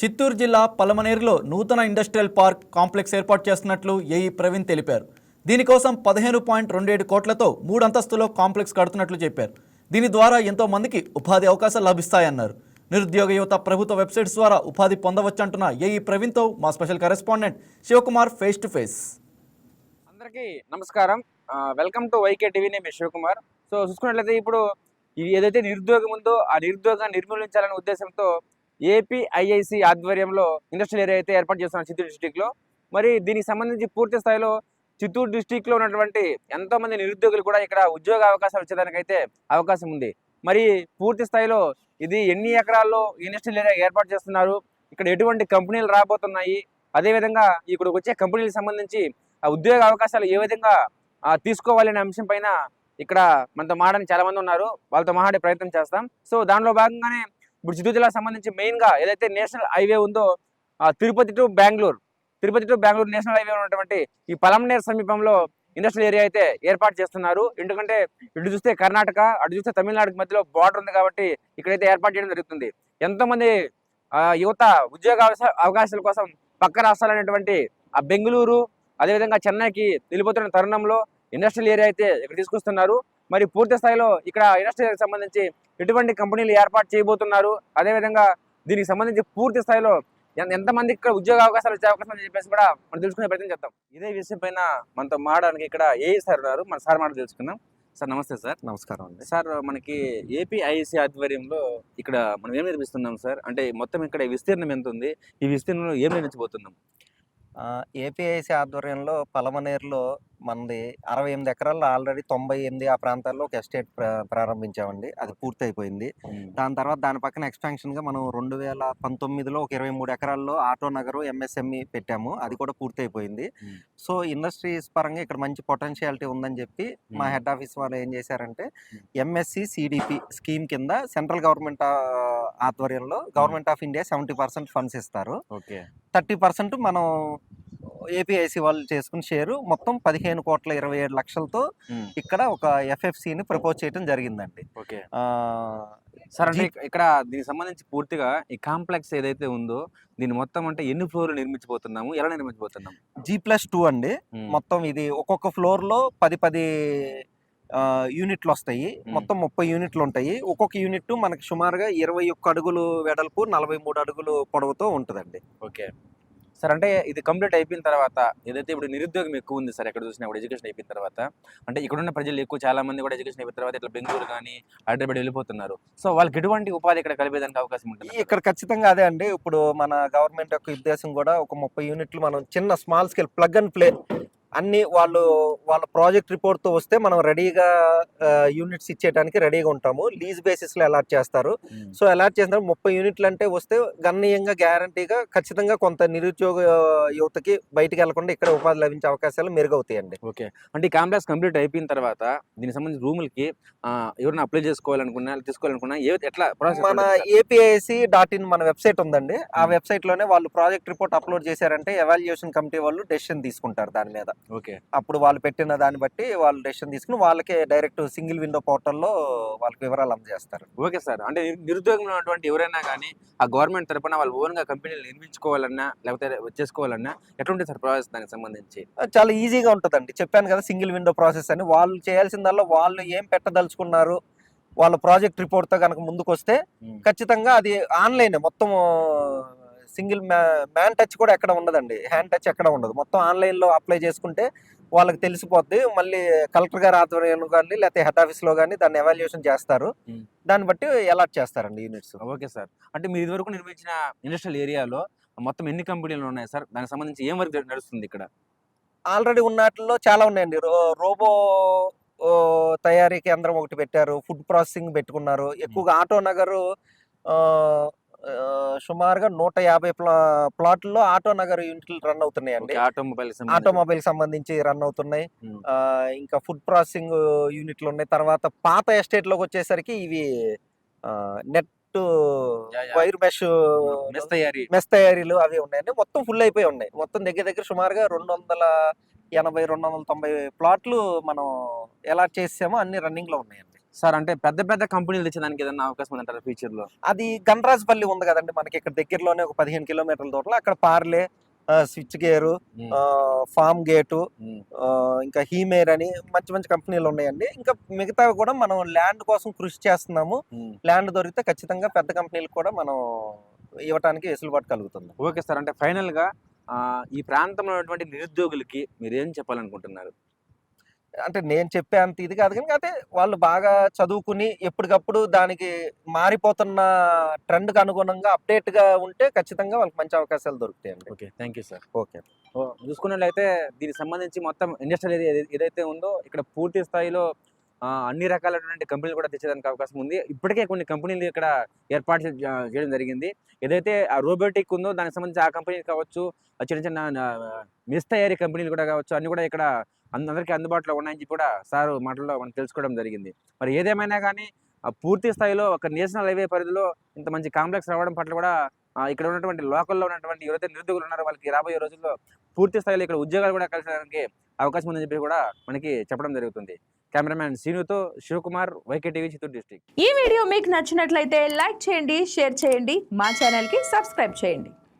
చిత్తూరు జిల్లా పలమనేరులో నూతన industrial park complex ఏర్పాటు చేస్తున్నట్లు ఏఈ ప్రవీణ్ తెలిపారు. దీనికోసం 15.27 కోట్లతో 3 అంతస్తులో కాంప్లెక్స్ కడుతున్నట్లు చెప్పారు. దీని ద్వారా ఎంతో మందికి ఉపాధి అవకాశాలు లభిస్తాయన్నారు. నిరుద్యోగ యువత ప్రభుత్వ వెబ్సైట్స్ ద్వారా ఉపాధి పొందవచ్చంటున్న ఏఈ ప్రవీణ్తో మా special correspondent Shivakumar face to face. అందరికీ నమస్కారం. Welcome to YK TV. నేను శివకుమార్. సో చూసుకున్నట్లయితే ఇప్పుడు ఇది ఏదైతే నిరుద్యోగం ఉందో ఆ నిరుద్యోగాన్ని నిర్మూలించాలనే ఉద్దేశంతో ఏపీఐఐసి ఆధ్వర్యంలో ఇండస్ట్రియల్ ఏరియా అయితే ఏర్పాటు చేస్తున్నారు చిత్తూరు డిస్టిక్లో. మరి దీనికి సంబంధించి పూర్తి స్థాయిలో చిత్తూరు డిస్టిక్లో ఉన్నటువంటి ఎంతో మంది నిరుద్యోగులు కూడా ఇక్కడ ఉద్యోగ అవకాశాలు వచ్చేదానికైతే అవకాశం ఉంది. మరి పూర్తి స్థాయిలో ఇది ఎన్ని ఎకరాల్లో ఇండస్ట్రియల్ ఏరియా ఏర్పాటు చేస్తున్నారు, ఇక్కడ ఎటువంటి కంపెనీలు రాబోతున్నాయి, అదేవిధంగా ఇక్కడికి వచ్చే కంపెనీలకు సంబంధించి ఆ ఉద్యోగ అవకాశాలు ఏ విధంగా తీసుకోవాలనే అంశం పైన ఇక్కడ మనతో మాట్లాడని చాలా మంది ఉన్నారు. వాళ్ళతో మాట్లాడే ప్రయత్నం చేస్తాం. సో దానిలో భాగంగానే ఇప్పుడు చిత్తూరు జిల్లాకు సంబంధించి మెయిన్గా ఏదైతే నేషనల్ హైవే ఉందో Tirupati to Bengaluru national highway ఉన్నటువంటి ఈ పలమనేరు సమీపంలో ఇండస్ట్రియల్ ఏరియా అయితే ఏర్పాటు చేస్తున్నారు. ఎందుకంటే ఇటు చూస్తే కర్ణాటక, అటు చూస్తే తమిళనాడుకి మధ్యలో బార్డర్ ఉంది కాబట్టి ఇక్కడైతే ఏర్పాటు చేయడం జరుగుతుంది. ఎంతోమంది యువత ఉద్యోగ అవకాశాల కోసం పక్క రాష్ట్రాలైనటువంటి ఆ బెంగళూరు, అదేవిధంగా చెన్నైకి వెళ్ళిపోతున్న తరుణంలో ఇండస్ట్రియల్ ఏరియా అయితే ఇక్కడ తీసుకొస్తున్నారు. మరి పూర్తి స్థాయిలో ఇక్కడ ఇండస్ట్రియల్ ఏరియాకి సంబంధించి ఎటువంటి కంపెనీలు ఏర్పాటు చేయబోతున్నారు, అదేవిధంగా దీనికి సంబంధించి పూర్తి స్థాయిలో ఎంతమందికి ఇక్కడ ఉద్యోగ అవకాశాలు వచ్చే అవకాశం అని చెప్పేసి కూడా మనం తెలుసుకునే ప్రయత్నం చేద్దాం. ఇదే విషయం పైన మనతో మాట్లాడడానికి ఇక్కడ ఏఈ సార్ ఉన్నారు. మన సార్ మాట తెలుసుకుందాం. సార్ నమస్తే. సార్ నమస్కారం అండి. సార్, మనకి ఏపీఐసి ఆధ్వర్యంలో ఇక్కడ మనం ఏం నిర్మిస్తున్నాం సార్? అంటే మొత్తం ఇక్కడ విస్తీర్ణం ఎంత ఉంది, ఈ విస్తీర్ణంలో ఏం నిర్మించబోతున్నాం? ఏపీఐసి ఆధ్వర్యంలో పలమనేరులో మనది 68 ఎకరాల్లో ఆల్రెడీ 98 ఆ ప్రాంతాల్లో ఒక ఎస్టేట్ ప్రారంభించామండి. అది పూర్తి అయిపోయింది. దాని తర్వాత దాని పక్కన ఎక్స్పాన్షన్గా మనం 2019లో ఒక 23 ఎకరాల్లో ఆటో నగరు ఎంఎస్ఎంఈ పెట్టాము. అది కూడా పూర్తి అయిపోయింది. సో ఇండస్ట్రీస్ పరంగా ఇక్కడ మంచి పొటెన్షియాలిటీ ఉందని చెప్పి మా హెడ్ ఆఫీస్ వాళ్ళు ఏం చేశారంటే ఎంఎస్సి సిడిపి స్కీమ్ కింద సెంట్రల్ గవర్నమెంట్ ఆధ్వర్యంలో గవర్నమెంట్ ఆఫ్ ఇండియా 70% ఫండ్స్ ఇస్తారు. 30% మనం ఏపీఐసి వాళ్ళు చేసుకుని షేరు మొత్తం 15,27,00,000తో ఇక్కడ ఒక ఎఫ్ఎఫ్సిని ప్రపోజ్ చేయడం జరిగిందండి. ఓకే సార్, అంటే ఇక్కడ దీనికి సంబంధించి పూర్తిగా ఈ కాంప్లెక్స్ ఏదైతే ఉందో దీని మొత్తం అంటే ఎన్ని ఫ్లోర్లు నిర్మించబోతున్నాము, ఎలా నిర్మించబోతున్నాము? G+2 అండి. మొత్తం ఇది ఒక్కొక్క ఫ్లోర్ లో 10 యూనిట్లు వస్తాయి. మొత్తం 30 యూనిట్లు ఉంటాయి. ఒక్కొక్క యూనిట్ మనకి సుమారుగా 21 అడుగులు వెడల్పు, 43 అడుగులు పొడవుతో ఉంటుందండి. ఓకే సార్, అంటే ఇది కంప్లీట్ అయిపోయిన తర్వాత ఏదైతే ఇప్పుడు నిరుద్యోగం ఎక్కువ ఉంది సార్, ఎక్కడ చూసినా కూడా ఎడ్యుకేషన్ అయిపోయిన తర్వాత, అంటే ఇక్కడున్న ప్రజలు ఎక్కువ చాలా మంది కూడా ఎడ్యుకేషన్ అయిపోయిన తర్వాత ఇట్లా బెంగళూరు కానీ హైదరాబాద్ వెళ్ళిపోతున్నారు. సో వాళ్ళకి ఎటువంటి ఉపాధి ఇక్కడ కలిపేదానికి అవకాశం ఉంటుంది? ఇక్కడ ఖచ్చితంగా అదే అండి. ఇప్పుడు మన గవర్నమెంట్ యొక్క ఉద్దేశం కూడా ఒక 30 యూనిట్లు మనం చిన్న small scale plug and play అన్ని వాళ్ళ ప్రాజెక్ట్ రిపోర్ట్తో వస్తే మనం రెడీగా యూనిట్స్ ఇచ్చేయడానికి రెడీగా ఉంటాము. లీజ్ బేసిస్లో అలాట్ చేస్తారు. సో అలాట్ చేసిన 30 యూనిట్లు అంటే వస్తే గణనీయంగా గ్యారంటీగా ఖచ్చితంగా కొంత నిరుద్యోగ యువతకి బయటికి వెళ్లకుండా ఇక్కడ ఉపాధి లభించే అవకాశాలు మెరుగవుతాయండి. ఓకే, అంటే ఈ కాంప్లెక్స్ కంప్లీట్ అయిపోయిన తర్వాత దీనికి సంబంధించి రూములకి ఎవరైనా అప్లై తీసుకోవాలనుకున్నా ఎట్లా ప్రాసెస్? మన APIC.in మన వెబ్సైట్ ఉందండి. ఆ వెబ్సైట్లోనే వాళ్ళు ప్రాజెక్ట్ రిపోర్ట్ అప్లోడ్ చేశారంటే ఎవాల్యుయేషన్ కమిటీ వాళ్ళు డెసిషన్ తీసుకుంటారు దాని మీద. ఓకే, అప్పుడు వాళ్ళు పెట్టిన దాన్ని బట్టి వాళ్ళు డెసిషన్ తీసుకుని వాళ్ళకే డైరెక్ట్ సింగిల్ విండో పోర్టల్లో వాళ్ళకి వివరాలు అందజేస్తారు. ఓకే సార్, అంటే నిరుద్యోగంలో ఉన్నటువంటి ఎవరైనా కానీ ఆ గవర్నమెంట్ తరపున వాళ్ళు ఓన్గా కంపెనీలు నిర్మించుకోవాలన్నా లేకపోతే వచ్చేసుకోవాలన్నా ఎట్లుంటుంది సార్ ప్రాసెస్? దానికి సంబంధించి చాలా ఈజీగా ఉంటుందండి. చెప్పాను కదా సింగిల్ విండో ప్రాసెస్ అని. వాళ్ళు చేయాల్సిందల్లా వాళ్ళు ఏం పెట్టదలుచుకున్నారు వాళ్ళ ప్రాజెక్ట్ రిపోర్ట్తో కనుక ముందుకు వస్తే ఖచ్చితంగా అది ఆన్లైన్ మొత్తం. సింగిల్ మ్యాన్ టచ్ కూడా ఎక్కడ ఉండదండి, హ్యాండ్ టచ్ ఎక్కడ ఉండదు. మొత్తం ఆన్లైన్లో అప్లై చేసుకుంటే వాళ్ళకి తెలిసిపోద్ది. మళ్ళీ కలెక్టర్ గారి ఆధ్వర్యంలో కానీ లేకపోతే హెడ్ ఆఫీస్లో కానీ దాన్ని ఎవాల్యుయేషన్ చేస్తారు. దాన్ని బట్టి అలాట్ చేస్తారండి యూనిట్స్. ఓకే సార్, అంటే మీరు ఇదివరకు నిర్మించిన ఇండస్ట్రియల్ ఏరియాలో మొత్తం ఎన్ని కంపెనీలు ఉన్నాయి సార్? దానికి సంబంధించి ఏం వర్క్ నడుస్తుంది ఇక్కడ? ఆల్రెడీ ఉన్నట్లో చాలా ఉన్నాయండి. రోబో తయారీ కేంద్రం ఒకటి పెట్టారు, ఫుడ్ ప్రాసెసింగ్ పెట్టుకున్నారు. ఎక్కువగా ఆటో నగరు సుమారుగా 150 ప్లాట్లలో ఆటో నగర్ యూనిట్లు రన్ అవుతున్నాయండి. ఆటోమొబైల్ సంబంధించి రన్ అవుతున్నాయి. ఇంకా ఫుడ్ ప్రాసెసింగ్ యూనిట్లు ఉన్నాయి. తర్వాత పాత ఎస్టేట్ లోకి వచ్చేసరికి ఇవి నెట్ వైర్ మెష్ తయారీలు అవి ఉన్నాయండి. మొత్తం ఫుల్ అయిపోయి ఉన్నాయి. మొత్తం దగ్గర సుమారుగా 280-290 ప్లాట్లు మనం ఎలా చేసామో అన్ని రన్నింగ్ లో ఉన్నాయండి. సార్ అంటే పెద్ద పెద్ద కంపెనీలు తెచ్చేదానికి ఏదైనా అవకాశం ఉందంటారా ఫ్యూచర్ లో? అది గణరాజపల్లి ఉంది కదండి మనకి ఇక్కడ దగ్గరలోనే ఒక 15 కిలోమీటర్ల దూరంలో. అక్కడ Parle, switch gear, farm gate, ఇంకా హీమేర్ అని మంచి మంచి కంపెనీలు ఉన్నాయండి. ఇంకా మిగతావి కూడా మనం ల్యాండ్ కోసం కృషి చేస్తున్నాము. ల్యాండ్ దొరికితే ఖచ్చితంగా పెద్ద కంపెనీలకు కూడా మనం ఇవ్వడానికి వెసులుబాటు కలుగుతుంది. ఓకే సార్, అంటే ఫైనల్ గా ఈ ప్రాంతంలో ఉన్నటువంటి నిరుద్యోగులకి మీరు ఏం చెప్పాలనుకుంటున్నారు? అంటే నేను చెప్పే అంత ఇది కాదు, కానీ అయితే వాళ్ళు బాగా చదువుకుని ఎప్పటికప్పుడు దానికి మారిపోతున్న ట్రెండ్కి అనుగుణంగా అప్డేట్గా ఉంటే ఖచ్చితంగా వాళ్ళకి మంచి అవకాశాలు దొరుకుతాయండి. Okay, thank you sir. Okay. చూసుకున్నట్లయితే దీనికి సంబంధించి మొత్తం ఇండస్ట్రీ ఏదైతే ఉందో ఇక్కడ పూర్తి స్థాయిలో అన్ని రకాలైనటువంటి కంపెనీలు కూడా తెచ్చేదానికి అవకాశం ఉంది. ఇప్పటికే కొన్ని కంపెనీలు ఇక్కడ ఏర్పాటు చేయడం జరిగింది. ఏదైతే ఆ రోబోటిక్ ఉందో దానికి సంబంధించి ఆ కంపెనీ కావచ్చు, చిన్న చిన్న మిస్ తయారీ కంపెనీలు కూడా కావచ్చు, అన్ని కూడా ఇక్కడ అందరికీ అందుబాటులో ఉన్నాయని చెప్పి కూడా సార్ మాటల్లో మనం తెలుసుకోవడం జరిగింది. మరి ఏదేమైనా కానీ పూర్తి స్థాయిలో ఒక నేషనల్ హైవే పరిధిలో ఇంత మంచి కాంప్లెక్స్ రావడం పట్ల కూడా ఇక్కడ ఉన్నటువంటి లోకల్లో ఉన్నటువంటి ఎవరైతే నిరుద్యోగులు ఉన్నారో వాళ్ళకి రాబోయే రోజుల్లో పూర్తి స్థాయిలో ఇక్కడ ఉద్యోగాలు కూడా కలిసడానికి అవకాశం ఉందని చెప్పి కూడా మనకి చెప్పడం జరుగుతుంది. కెమెరామ్యాన్ సీనుతో Shivakumar, YK TV, Chittoor district. ఈ వీడియో మీకు నచ్చినట్లయితే లైక్ చేయండి, షేర్ చేయండి, మా ఛానల్కి సబ్స్క్రైబ్ చేయండి.